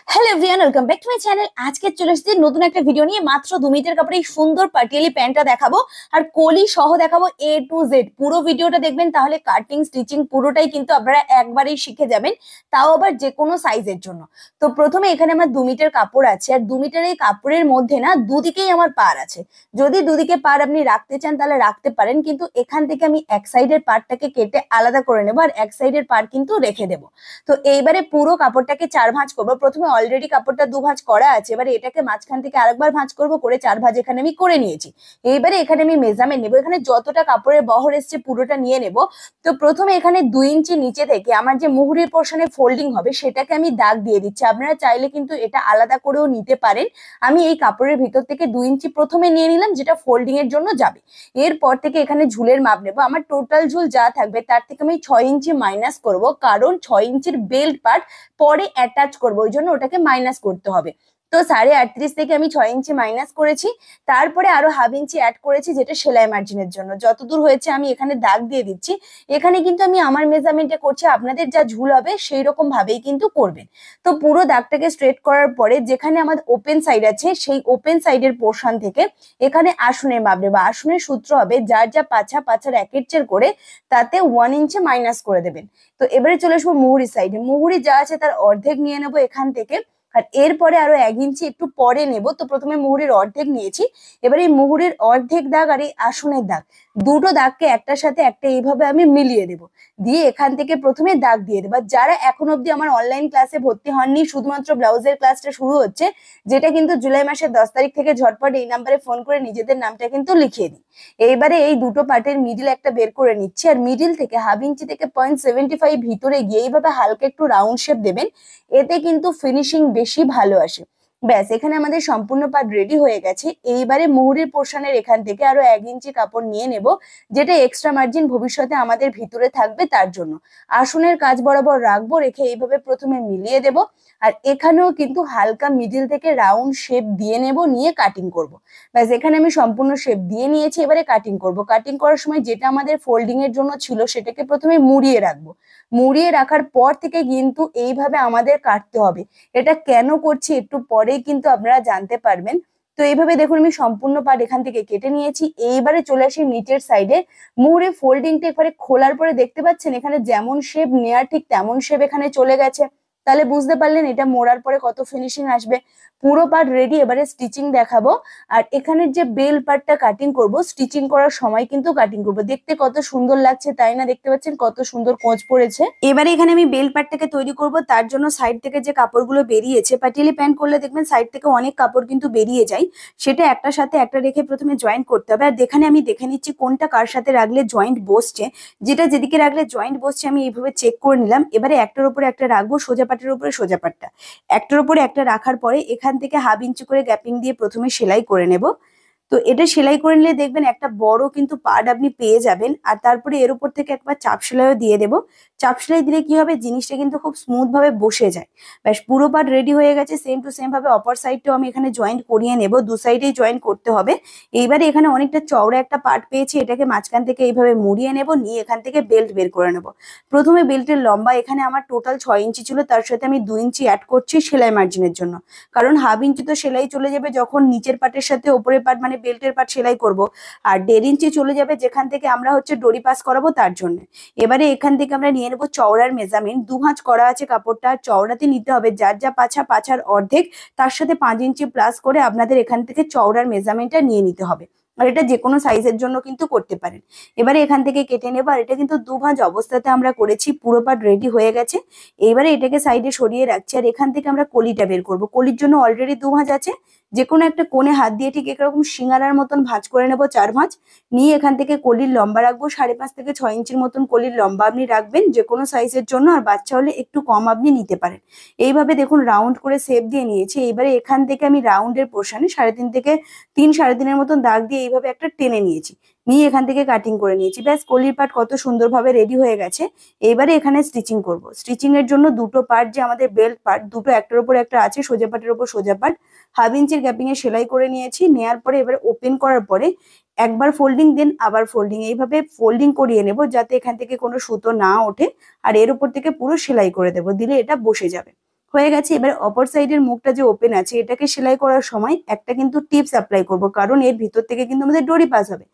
Hello everyone, welcome back to my channel. আজকে চলে এসেছি নতুন একটা ভিডিও নিয়ে। মাত্র 2 মিনিটের কাপড়ে এই সুন্দর পাটিয়ালি প্যান্টটা দেখাবো আর কলি সহ দেখাবো এ টু জেড। পুরো ভিডিওটা দেখবেন, তাহলে কাটিং স্টিচিং পুরোটাই কিন্তু আপনারা একবারেই শিখে যাবেন, তাও আবার যে কোনো সাইজের জন্য। তো প্রথমে এখানে আমার 2 মিটার কাপড় আছে, আর 2 মিটার এই কাপড়ের মধ্যে না দুদিকেই আমার পার আছে। যদি দুদিকে পার আপনি রাখতে চান তাহলে রাখতে পারেন, কিন্তু এখান থেকে আমি এক সাইডের পারটাকে কেটে আলাদা করে নেবো আর এক সাইডের পার কিন্তু রেখে দেবো। তো এইবারে পুরো কাপড়টাকে 4 ভাঁজ করবো। প্রথমে অলরেডি কাপড়টা 2 ভাঁজ করা আছে, এবারে এটাকে মাঝখান থেকে আরেকবার ভাঁজ করবো, করে 4 ভাঁজ এখানে আমি করে নিয়েছি। এইবারে এখানে আমি মেজারমেন্ট নেবো, এখানে যতটা কাপড়ের বহর এসছে পুরোটা নিয়ে নেব। তো প্রথমে এখানে 2 ইঞ্চি নিচে থেকে আমার যে মুহুরির পোর্শনে ফোল্ডিং হবে সেটাকে আমি দাগ দিয়ে দিচ্ছি। আপনারা চাইলে কিন্তু এটা আলাদা করেও নিতে পারেন। আমি এই কাপড়ের ভিতর থেকে 2 ইঞ্চি প্রথমে নিয়ে নিলাম, যেটা ফোল্ডিং এর জন্য যাবে। এরপর থেকে এখানে ঝুলের মাপ নেবো। আমার টোটাল ঝুল যা থাকবে তার থেকে আমি 6 ইঞ্চি মাইনাস করবো, কারণ 6 ইঞ্চির বেল্ট পার্ট পরে অ্যাটাচ করবো, ওই জন্য ওটাকে মাইনাস করতে হবে। তো 38.5 থেকে আমি 6 ইঞ্চি মাইনাস করেছি। তারপরে আরো হাফ ইঞ্চি অ্যাড করেছি, যেটা সেলাই মার্জিনের জন্য। যতদূর হয়েছে আমি এখানে দাগ দিয়ে দিচ্ছি। এখানে কিন্তু আমি আমার মেজারমেন্টে করছি, আপনাদের যা ঝুল হবে সেই রকম ভাবেই কিন্তু করবেন। তো পুরো দাগটাকে স্ট্রেট করার পরে যেখানে আমাদের ওপেন সাইড আছে সেই ওপেন সাইডের পোর্শন থেকে এখানে আসনের মাপ নেবো। আসনের সূত্র হবে যার যা পাছা, পাছার একের চের করে তাতে 1 ইঞ্চি মাইনাস করে দেবেন। তো এবারে চলে আসবো মুহুরি সাইডে। মুহুরি যা আছে তার অর্ধেক নিয়ে নেবো এখান থেকে, আর এরপরে আরো 1 ইঞ্চি একটু পরে নেব। তো প্রথমে মুহুরির অর্ধেক নিয়েছি। এবার এই মুহুরির অর্ধেক দাগ আর এই আসনের দাগ, দুটো দাগকে একটার সাথে একটা এইভাবে আমি মিলিয়ে দেব। দিয়ে এখান থেকে প্রথমে দাগ দিয়ে দেবো। যারা এখন অব্দি আমার অনলাইন ক্লাসে ভর্তি হননি, শুধুমাত্র ব্লাউজের ক্লাসটা শুরু হচ্ছে, যেটা কিন্তু জুলাই মাসের 10 তারিখ থেকে, ঝটপট এই নাম্বারে ফোন করে নিজেদের নামটা কিন্তু লিখিয়ে দিই। এইবারে এই দুটো পার্টের মিডিল একটা বের করে নিচ্ছি, আর মিডিল থেকে হাফ ইঞ্চি থেকে 0.75 ভিতরে গিয়ে এইভাবে হালকা একটু রাউন্ড শেপ দেবেন। এতে কিন্তু ফিনিশিং বেশি ভালো আসে। ব্যাস, এখানে আমাদের সম্পূর্ণ পার্ট রেডি হয়ে গেছে। এইবারে মুহুরির পোর্শনের এখান থেকে আরো 1 ইঞ্চি কাপড় নিয়ে নেব, যেটা এক্সট্রা মার্জিন ভবিষ্যতে আমাদের ভিতরে থাকবে তার জন্য। আসনের কাজ বরাবর রাখবো, রেখে এইভাবে প্রথমে মিলিয়ে দেব। আর এখানেও কিন্তু হালকা মিডিল থেকে রাউন্ড শেপ দিয়ে নেব, নিয়ে কাটিং করব। ব্যাস, এখানে আমি সম্পূর্ণ শেপ দিয়ে নিয়েছি। এবারে কাটিং করব। কাটিং করার সময় যেটা আমাদের ফোল্ডিং এর জন্য ছিল সেটাকে প্রথমে মুড়িয়ে রাখবো। মুড়িয়ে রাখার পর থেকে কিন্তু এইভাবে আমাদের কাটতে হবে। এটা কেন করছি একটু পরেই কিন্তু আপনারা জানতে পারবেন। তো এইভাবে দেখুন আমি সম্পূর্ণ পার্ট এখান থেকে কেটে নিয়েছি। এইবারে চলে আসি নিচের সাইডে। মুহুরি ফোল্ডিংটা একবারে খোলার পরে দেখতে পাচ্ছেন এখানে যেমন শেপ নেয়ার ঠিক তেমন শেপ এখানে চলে গেছে। তাহলে বুঝতে পারলেন এটা মোড়ার পরে কত ফিনিশিং আসবে। পুরো পার্ট রেডি, এবারে স্টিচিং দেখাবো। আর এখানের যে বেল পার্টটা কাটিং করব, স্টিচিং করার সময় কিন্তু কাটিং করব। দেখতে কত সুন্দর লাগছে তাই না? দেখতে পাচ্ছেন কত সুন্দর কোঁচ পড়েছে। এবারে এখানে আমি বেল পার্টটাকে তৈরি করব, তার জন্য সাইড থেকে যে কাপড়গুলো বেরিয়েছে, পাটিয়ালি প্যান্ট করলে দেখবেন সাইড থেকে অনেক কাপড় কিন্তু বেরিয়ে যায়, সেটা একটার সাথে একটা রেখে প্রথমে জয়েন্ট করতে হবে। আর এখানে আমি দেখে নিচ্ছি কোনটা কার সাথে রাখলে জয়েন্ট বসছে। যেটা যেদিকে রাখলে জয়েন্ট বসছে আমি এইভাবে চেক করে নিলাম। এবারে একটার উপরে একটা রাখবো, সোজা পাটের উপরে সোজা পাটটা, একটার উপরে একটা রাখার পরে এখান থেকে হাফ ইঞ্চি করে গ্যাপিং দিয়ে প্রথমে সেলাই করে নেব। তো এটা সেলাই করে নিলে দেখবেন একটা বড় কিন্তু পার্ট আপনি পেয়ে যাবেন। আর তারপরে এর উপর থেকে একবার চাপ সেলাইও দিয়ে দেবো। চাপ সেলাই দিলে কি হবে, জিনিসটা কিন্তু খুব স্মুথ ভাবে বসে যায়। ব্যাস, পুরো পার্ট রেডি হয়ে গেছে। সেম টু সেম ভাবে অপর সাইডটাও আমি এখানে জয়েন্ট করিয়ে নেব। দু সাইডেই জয়েন্ট করতে হবে। এইবারে এখানে অনেকটা চওড়া একটা পার্ট পেয়েছি, এটাকে মাঝখান থেকে এইভাবে মুড়িয়ে নেব, নিয়ে এখান থেকে বেল্ট বের করে নেব। প্রথমে বেল্টের লম্বা এখানে আমার টোটাল 6 ইঞ্চি ছিল, তার সাথে আমি 2 ইঞ্চি অ্যাড করছি সেলাই মার্জিনের জন্য। কারণ হাফ ইঞ্চি তো সেলাই চলে যাবে যখন নিচের পার্টের সাথে ওপরের পার্ট মানে বেল্টের পার্ট সেলাই করব। আর 1.5 ইঞ্চি চলে যাবে যেখান থেকে আমরা হচ্ছে ডরি পাস করাবো তার জন্য। এবারে এখান থেকে আমরা নিয়ে নেবো চওড়ার মেজারমেন্ট। 2 ভাঁজ করা আছে কাপড়টা, চওড়াতে নিতে হবে যার যা পাছা, পাছার অর্ধেক, তার সাথে 5 ইঞ্চি প্লাস করে আপনাদের এখান থেকে চওড়ার মেজারমেন্টটা নিয়ে নিতে হবে। আর এটা যে কোনো সাইজের জন্য কিন্তু করতে পারেন। এবারে এখান থেকে কেটে নেবো। আর এটা কিন্তু 2 ভাঁজ অবস্থাতে আমরা করেছি। পুরো পার্ট রেডি হয়ে গেছে। এবারে এটাকে সাইডে সরিয়ে রাখছি, আর এখান থেকে আমরা কলিটা বের করব। কলির জন্য অলরেডি 2 ভাঁজ আছে। যে কোনো একটা কোণে হাত দিয়ে ঠিক এরকম সিঙ্গারার মতন ভাঁজ করে নেবো, 4 ভাঁজ নিয়ে এখান থেকে কলির লম্বা রাখবো 5.5 থেকে 6 ইঞ্চির মতন কলির লম্বা আপনি রাখবেন যে কোনো সাইজের জন্য। আর বাচ্চা হলে একটু কম আপনি নিতে পারেন। এইভাবে দেখুন রাউন্ড করে শেপ দিয়ে নিয়েছি। এবারে এখান থেকে আমি রাউন্ডের পোর্শনে 3.5 থেকে 3.5.5 মতন দাগ দিয়ে এইভাবে একটা টেনে নিয়েছি, নিয়ে এখান থেকে কাটিং করে নিয়েছি। ব্যাস, কলির পার্ট কত সুন্দরভাবে রেডি হয়ে গেছে। এবারে এখানে স্টিচিং করব। স্টিচিং এর জন্য দুটো পার্ট যে আমাদের বেল্ট পার্ট, দুটো একটার উপর একটা আছে, সোজা পাটের উপর সোজা পাট, হাফ ইঞ্চির গ্যাপিং এ সেলাই করে নিয়েছি। নেয়ার পরে এবারে ওপেন করার পরে একবার ফোল্ডিং দেন আবার ফোল্ডিং, এইভাবে ফোল্ডিং করিয়ে নেব যাতে এখান থেকে কোনো সুতো না ওঠে। আর এর উপর থেকে পুরো সেলাই করে দেবো, দিলে এটা বসে যাবে। হয়ে গেছে। এবার অপর সাইডের মুখটা যে ওপেন আছে এটাকে সেলাই করার সময় একটা কিন্তু টিপস অ্যাপ্লাই করব, কারণ এর ভিতর থেকে কিন্তু আমাদের ডরি পাস হবে।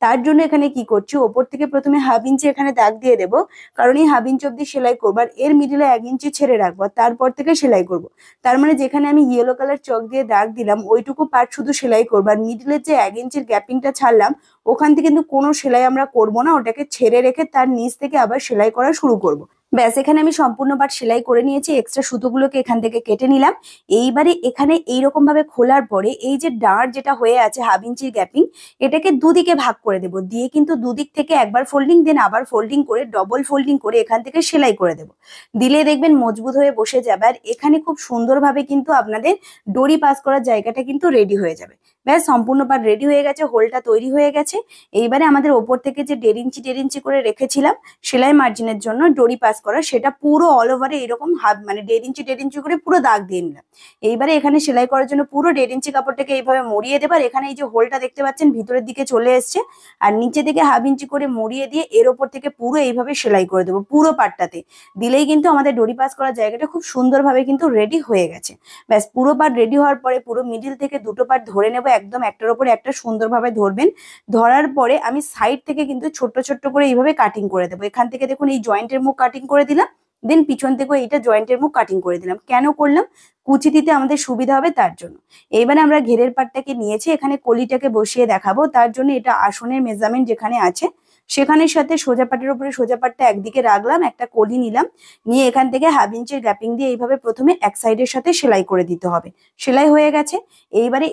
তার জন্য এখানে কি করছি, ওপর থেকে প্রথমে 1/2 ইঞ্চি এখানে দাগ দিয়ে দেবো, কারণ এই 1/2 ইঞ্চি অব্দি সেলাই করবো আর এর মিডিলে 1 ইঞ্চি ছেড়ে রাখবো, তারপর থেকে সেলাই করব। তার মানে যেখানে আমি ইয়েলো কালার চক দিয়ে দাগ দিলাম ওইটুকু পার্ট শুধু সেলাই করবো, আর মিডিলের যে 1 ইঞ্চির গ্যাপিংটা ছাড়লাম ওখান থেকে কিন্তু কোনো সেলাই আমরা করবো না, ওটাকে ছেড়ে রেখে তার নিচ থেকে আবার সেলাই করা শুরু করব। ব্যাস, এখানে আমি সম্পূর্ণ পাট সেলাই করে নিয়েছি, এক্সট্রা সুতোগুলোকে এখান থেকে কেটে নিলাম। এইবারে এখানে এইরকম ভাবে খোলার পরে এই যে ডাঁড় যেটা হয়ে আছে 1/2 ইঞ্চির গ্যাপিং, এটাকে দুদিকে ভাগ করে দেবো, দিয়ে কিন্তু দুদিক থেকে একবার ফোল্ডিং দেন আবার ফোল্ডিং করে ডবল ফোল্ডিং করে এখান থেকে সেলাই করে দেবো। দিলে দেখবেন মজবুত হয়ে বসে যাবে, আর এখানে খুব সুন্দরভাবে কিন্তু আপনাদের ডরি পাস করার জায়গাটা কিন্তু রেডি হয়ে যাবে। ব্যাস, সম্পূর্ণ পাট রেডি হয়ে গেছে, হোলটা তৈরি হয়ে গেছে। এইবারে আমাদের ওপর থেকে যে 1.5 ইঞ্চি করে রেখেছিলাম সেলাই মার্জিনের জন্য ডরি পাস করা, সেটা পুরো অল ওভারে এরকম হাফ মানে 1.5 ইঞ্চি করে পুরো দাগ দিয়ে নিলাম। এইবারে এখানে সেলাই করার জন্য পুরো 1.5 ইঞ্চি কাপড়টাকে এইভাবে মুড়িয়ে দেবো, আর এখানে এই যে হোলটা দেখতে পাচ্ছেন ভিতরের দিকে চলে এসছে, আর নিচে থেকে 1/2 ইঞ্চি করে মুড়িয়ে দিয়ে এর ওপর থেকে পুরো এইভাবে সেলাই করে দেবো পুরো পাটটাতে। দিলেই কিন্তু আমাদের ডরি পাস করার জায়গাটা খুব সুন্দরভাবে কিন্তু রেডি হয়ে গেছে। ব্যাস, পুরো পাট রেডি হওয়ার পরে পুরো মিডিল থেকে দুটো পাট ধরে নেবো, একদম একটার উপরে একটা সুন্দরভাবে ধরবেন। ধরার পরে আমি সাইড থেকে কিন্তু ছোট্ট ছোট্ট করে এইভাবে কাটিং করে দেবো। এখান থেকে দেখুন এই জয়েন্টের মুখ কাটিং করে দিলাম, দেন পিছন থেকেও এইটা জয়েন্টের মুখ কাটিং করে দিলাম। কেন করলাম, কুচি দিতে আমাদের সুবিধা হবে তার জন্য। এইবারে আমরা ঘেরের পাটটাকে নিয়েছি, এখানে কলিটাকে বসিয়ে দেখাবো, তার জন্য এটা আসনের মেজারমেন্ট যেখানে আছে সেখানের সাথে সোজা পাটের উপরে সোজা পাটটা একদিকে রাখলাম, একটা কলি নিলাম, নিয়ে এখান থেকে 1/2 ইঞ্চির গ্যাপিং দিয়ে এইভাবে প্রথমে এক সাইডের সাথে সেলাই করে দিতে হবে। সেলাই হয়ে গেছে। এইবারে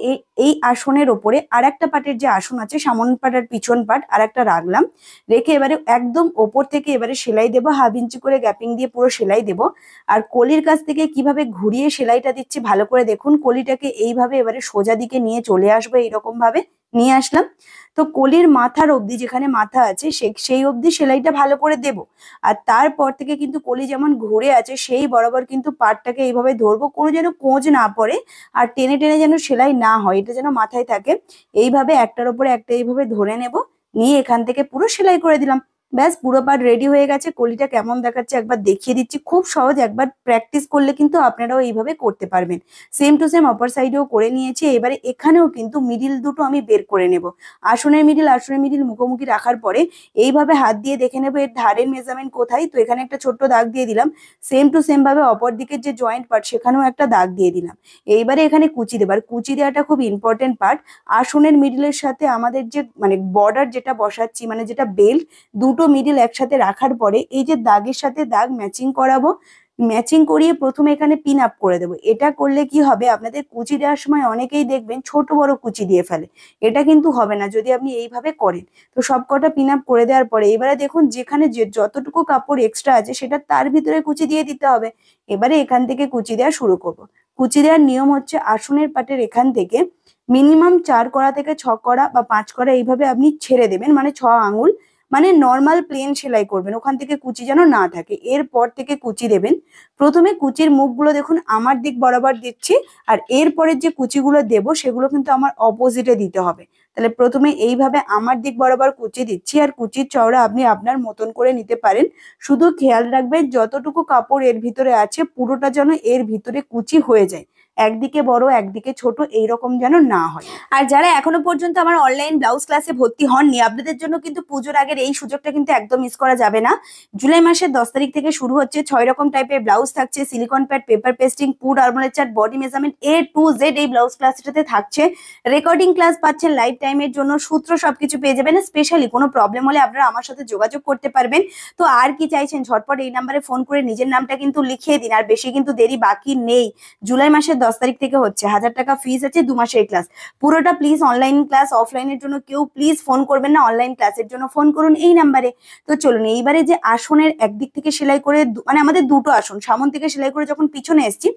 এই আসনের ওপরে আর একটা পাটের যে আসন আছে সামন পাট আর পিছন পাট আর একটা রাখলাম, রেখে এবারে একদম ওপর থেকে এবারে সেলাই দেবো, 1/2 ইঞ্চি করে গ্যাপিং দিয়ে পুরো সেলাই দেবো। আর কলির কাছ থেকে কিভাবে ঘুরিয়ে সেলাইটা দিচ্ছি ভালো করে দেখুন, কলিটাকে এইভাবে এবারে সোজা দিকে নিয়ে চলে আসবো, এইরকম ভাবে নিয়ে আসলাম। তো কলির মাথার অবধি, যেখানে মাথা আছে সেই অবধি সেলাইটা ভালো করে দেব, আর তারপর থেকে কিন্তু কলি যেমন ঘুরে আছে সেই বরাবর কিন্তু পাটটাকে এইভাবে ধরবো, কোনো যেন কোঁচ না পড়ে আর টেনে টেনে যেন সেলাই না হয়, এটা যেন মাথায় থাকে। এইভাবে একটার উপরে একটা এইভাবে ধরে নেব, নিয়ে এখান থেকে পুরো সেলাই করে দিলাম। ব্যাস, পুরো পাট রেডি হয়ে গেছে। কলিটা কেমন দেখাচ্ছে একবার দেখিয়ে দিচ্ছি, খুব সহজ, একবার প্র্যাকটিস করলে কিন্তু আপনারাও এইভাবে করতে পারবেন। সেম টু সেম অপর সাইডেও করে নিয়েছি। এবারে এখানেও কিন্তু মিডিল দুটো আমি বের করে নেব। আসনের মিডিল মুখোমুখি রাখার পরে এইভাবে হাত দিয়ে দেখে নেবো এর ধারের মেজারমেন্ট কোথায়। তো এখানে একটা ছোট্ট দাগ দিয়ে দিলাম, সেম টু সেম ভাবে অপর দিকের যে জয়েন্ট পার্ট সেখানেও একটা দাগ দিয়ে দিলাম। এইবারে এখানে কুচি দেবার, কুচি দেওয়াটা খুব ইম্পর্টেন্ট পার্ট। আসনের মিডিলের সাথে আমাদের যে মানে বর্ডার যেটা বসাচ্ছি, মানে যেটা বেল্ট, দুটো মিডিল একসাথে রাখার পরে এই যে দাগের সাথে দাগ ম্যাচিং করাবো, ম্যাচিং করিয়ে প্রথমে এখানে পিন আপ করে দেবো। এটা করলে কি হবে, আপনাদের কুচি দেওয়ার সময় অনেকেই দেখবেন ছোট বড় কুচি দিয়ে ফেলে, এটা কিন্তু হবে না যদি আপনি এইভাবে করেন। তো সব কটা পিন আপ করে দেওয়ার পরে এবারে দেখুন যেখানে যতটুকু কাপড় এক্সট্রা আছে সেটা তার ভিতরে কুচি দিয়ে দিতে হবে। এবারে এখান থেকে কুচি দেওয়া শুরু করব। কুচি দেওয়ার নিয়ম হচ্ছে আসনের পাটের এখান থেকে মিনিমাম 4 কড়া থেকে 6 কড়া বা 5 কড়া এইভাবে আপনি ছেড়ে দেবেন, মানে 6 আঙুল, মানে নর্মাল প্লেন সেলাই করবেন, ওখান থেকে কুচি যেন না থাকে। এরপর থেকে কুচি দেবেন। প্রথমে কুচির মুখগুলো দেখুন আমার দিক বরাবর দিচ্ছি, আর এরপরের যে কুচিগুলো দেব সেগুলো কিন্তু আমার অপোজিটে দিতে হবে। তাহলে প্রথমে এইভাবে আমার দিক বরাবর কুচি দিচ্ছি, আর কুচির চওড়া আপনি আপনার মতন করে নিতে পারেন। শুধু খেয়াল রাখবেন যতটুকু কাপড় এর ভিতরে আছে পুরোটা যেন এর ভিতরে কুচি হয়ে যায়, একদিকে বড় একদিকে ছোট এইরকম যেন না হয়। আর যারা এখনো পর্যন্ত আমার অনলাইন ব্লাউজ ক্লাসে ভর্তি হননি, আপনাদের জন্য কিন্তু পুজোর আগের এই সুযোগটা কিন্তু একদম মিস করা যাবে না। জুলাই মাসের 10 তারিখ থেকে শুরু হচ্ছে। 6 রকম টাইপের ব্লাউজ থাকছে, সিলিকন প্যাড, পেপার পেস্টিং, পুড, আর্মোলের chart, body measurement, A to Z এই ব্লাউজ ক্লাসটাতে থাকছে। রেকর্ডিং ক্লাস পাচ্ছেন লাইফ টাইমের জন্য, সূত্র সবকিছু পেয়ে যাবেন। স্পেশালি কোনো প্রবলেম হলে আপনারা আমার সাথে যোগাযোগ করতে পারবেন। তো আর কি চাইছেন, ঝটপট এই নাম্বারে ফোন করে নিজের নামটা কিন্তু লিখিয়ে দিন, আর বেশি কিন্তু দেরি বাকি নেই। জুলাই মাসের 10 তারিখ থেকে হচ্ছে, 1000 টাকা ফিস আছে 2 মাসের ক্লাস পুরোটা। প্লিজ অনলাইন ক্লাস, অফলাইনের জন্য কেউ প্লিজ ফোন করবেন না, অনলাইন ক্লাসের জন্য ফোন করুন এই নাম্বারে। তো চলুন এইবারে যে আসনের একদিক থেকে সেলাই করে, মানে আমাদের দুটো আসন সামন থেকে সেলাই করে যখন পিছনে এসছি,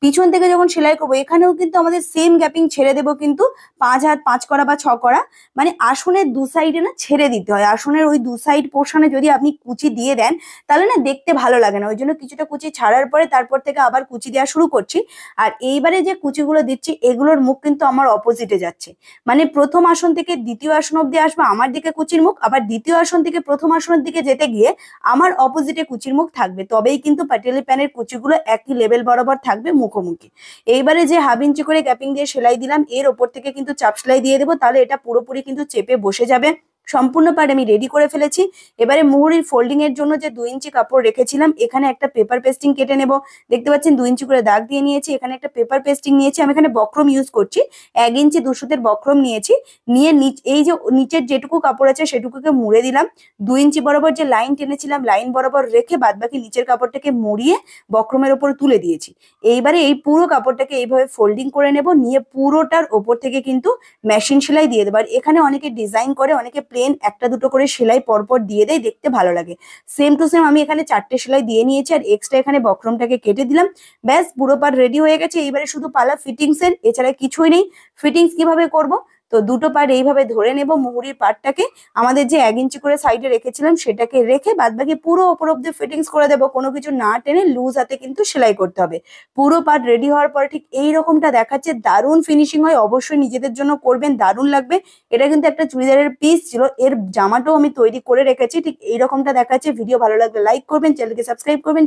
পিছন থেকে যখন সেলাই করবো এখানেও কিন্তু আমাদের সেম গ্যাপিং ছেড়ে দেবো, কিন্তু 5 হাত 5 করা বা 6 করা, মানে আসনের দু সাইডে না ছেড়ে দিতে হয়। আসনের ওই দু সাইড পোর্শনে যদি আপনি কুচি দিয়ে দেন তাহলে না দেখতে ভালো লাগে না, ওই জন্য কিছুটা কুচি ছাড়ার পরে তারপর থেকে আবার কুচি দেওয়া শুরু করছি। আর এই এইবারে যে কুচিগুলো দিচ্ছি এগুলোর মুখ কিন্তু আমার অপোজিটে যাচ্ছে, মানে প্রথম আসন থেকে দ্বিতীয় আসন অব্দি আসবে আমার দিকে কুচির মুখ, আবার দ্বিতীয় আসন থেকে প্রথম আসনের দিকে যেতে গিয়ে আমার অপোজিটে কুচির মুখ থাকবে, তবেই কিন্তু পাটিয়ালি প্যানের কুচিগুলো একই লেভেল বরাবর থাকবে মুখোমুখি। এইবারে যে 1/2 ইঞ্চি করে গ্যাপিং দিয়ে সেলাই দিলাম এর ওপর থেকে কিন্তু চাপ সেলাই দিয়ে দেবো, তাহলে এটা পুরোপুরি কিন্তু চেপে বসে যাবে। সম্পূর্ণ পার্ট আমি রেডি করে ফেলেছি। এবারে মুহুরির ফোল্ডিং এর জন্য যে 2 ইঞ্চি কাপড় রেখেছিলাম এখানে একটা পেপার পেস্টিং কেটে নেব। দেখতে পাচ্ছেন 2 ইঞ্চি করে দাগ দিয়ে নিয়েছি, এখানে একটা পেপার পেস্টিং নিয়েছি, আমি এখানে বক্রম ইউজ করছি, 1 ইঞ্চি 2 সুতের বক্রম নিয়েছি, নিয়ে এই যে নিচের যেটুকু কাপড় আছে সেটুকুকে মুড়ে দিলাম। 2 ইঞ্চি বরাবর যে লাইন টেনেছিলাম লাইন বরাবর রেখে বাদবাকি নিচের কাপড়টাকে মুড়িয়ে বক্রমের ওপর তুলে দিয়েছি। এইবারে এই পুরো কাপড়টাকে এইভাবে ফোল্ডিং করে নেব, নিয়ে পুরোটার ওপর থেকে কিন্তু মেশিন সেলাই দিয়ে দেবো। আর এখানে অনেকে ডিজাইন করে, অনেকে প্লেন একটা দুটো করে সেলাই পরপর দিয়ে দেয়, দেখতে ভালো লাগে। সেম টু সেম আমি এখানে 4টে সেলাই দিয়ে নিয়েছি, আর এক্সট্রা এখানে বক্রমটাকে কেটে দিলাম। ব্যাস পুরো পার্ট রেডি হয়ে গেছে। এইবারে শুধু পালা ফিটিংস এর, এছাড়া কিছুই নেই। ফিটিংস কিভাবে করব, তো দুটো পার্ট এইভাবে ধরে নেব, মুহুরির পার্টটাকে আমাদের যে 1 ইঞ্চি করে সাইডে রেখেছিলাম সেটাকে রেখে বাদবাকি পুরো ওপর অব্দি ফিটিংস করে দেবো, কোনো কিছু না টেনে লুজ হাতে কিন্তু সেলাই করতে হবে। পুরো পার্ট রেডি হওয়ার পরে ঠিক এই রকমটা দেখাচ্ছে, দারুণ ফিনিশিং হয়, অবশ্যই নিজেদের জন্য করবেন, দারুণ লাগবে। এটা কিন্তু একটা চুড়িদারের পিস ছিল, এর জামাটাও আমি তৈরি করে রেখেছি, ঠিক এইরকমটা দেখাচ্ছে। ভিডিও ভালো লাগলে লাইক করবেন, চ্যানেলকে সাবস্ক্রাইব করবেন।